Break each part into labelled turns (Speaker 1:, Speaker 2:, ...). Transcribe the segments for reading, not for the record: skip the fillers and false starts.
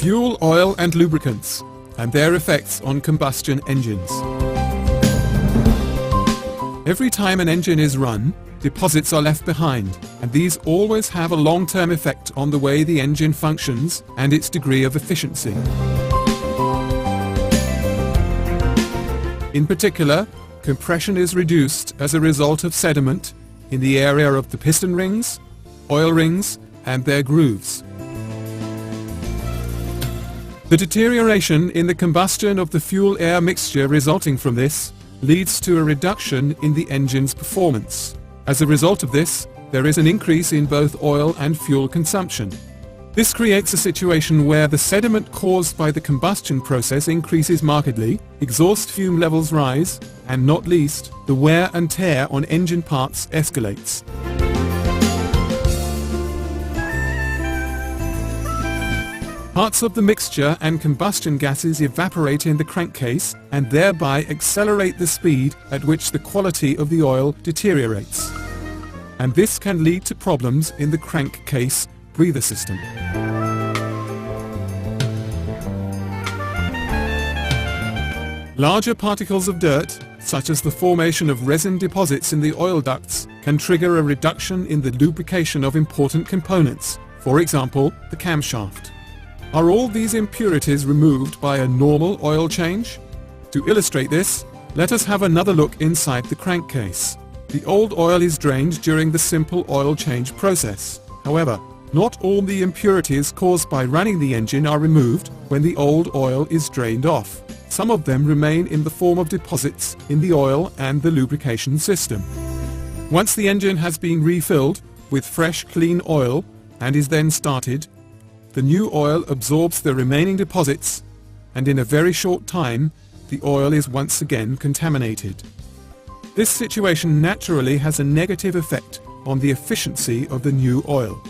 Speaker 1: Fuel, oil and lubricants, and their effects on combustion engines. Every time an engine is run, deposits are left behind, and these always have a long-term effect on the way the engine functions and its degree of efficiency. In particular, compression is reduced as a result of sediment in the area of the piston rings, oil rings, and their grooves. The deterioration in the combustion of the fuel-air mixture resulting from this leads to a reduction in the engine's performance. As a result of this, there is an increase in both oil and fuel consumption. This creates a situation where the sediment caused by the combustion process increases markedly, exhaust fume levels rise, and not least, the wear and tear on engine parts escalates. Parts of the mixture and combustion gases evaporate in the crankcase and thereby accelerate the speed at which the quality of the oil deteriorates. And this can lead to problems in the crankcase breather system. Larger particles of dirt, such as the formation of resin deposits in the oil ducts, can trigger a reduction in the lubrication of important components, for example, the camshaft. Are all these impurities removed by a normal oil change? To illustrate this, let us have another look inside the crankcase. The old oil is drained during the simple oil change process. However, not all the impurities caused by running the engine are removed when the old oil is drained off. Some of them remain in the form of deposits in the oil and the lubrication system. Once the engine has been refilled with fresh, clean oil and is then started, the new oil absorbs the remaining deposits, and in a very short time, the oil is once again contaminated. This situation naturally has a negative effect on the efficiency of the new oil.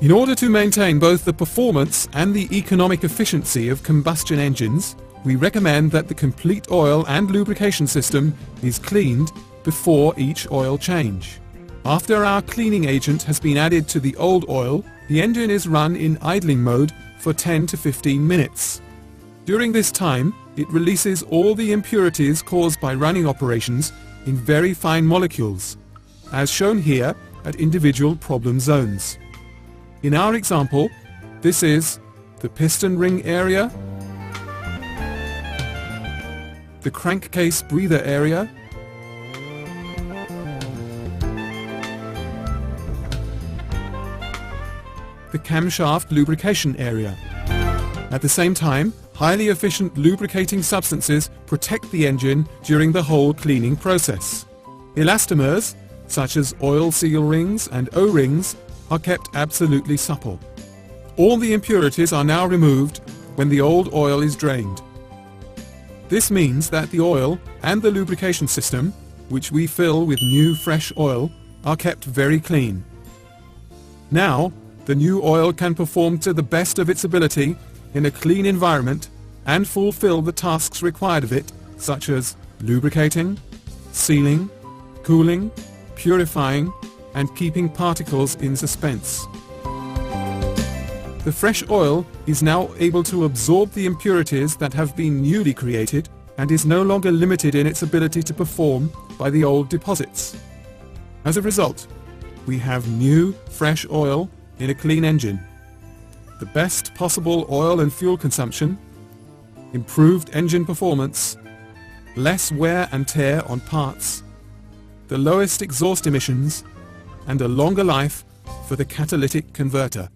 Speaker 1: In order to maintain both the performance and the economic efficiency of combustion engines, we recommend that the complete oil and lubrication system is cleaned before each oil change. After our cleaning agent has been added to the old oil, the engine is run in idling mode for 10 to 15 minutes. During this time, it releases all the impurities caused by running operations in very fine molecules, as shown here at individual problem zones. In our example, this is the piston ring area, the crankcase breather area, the camshaft lubrication area. At the same time, highly efficient lubricating substances protect the engine during the whole cleaning process. Elastomers, such as oil seal rings and O-rings, are kept absolutely supple. All the impurities are now removed when the old oil is drained. This means that the oil and the lubrication system, which we fill with new fresh oil, are kept very clean. Now, the new oil can perform to the best of its ability in a clean environment and fulfill the tasks required of it, such as lubricating, sealing, cooling, purifying, and keeping particles in suspense. The fresh oil is now able to absorb the impurities that have been newly created and is no longer limited in its ability to perform by the old deposits. As a result, we have new, fresh oil in a clean engine, the best possible oil and fuel consumption, improved engine performance, less wear and tear on parts, the lowest exhaust emissions, and a longer life for the catalytic converter.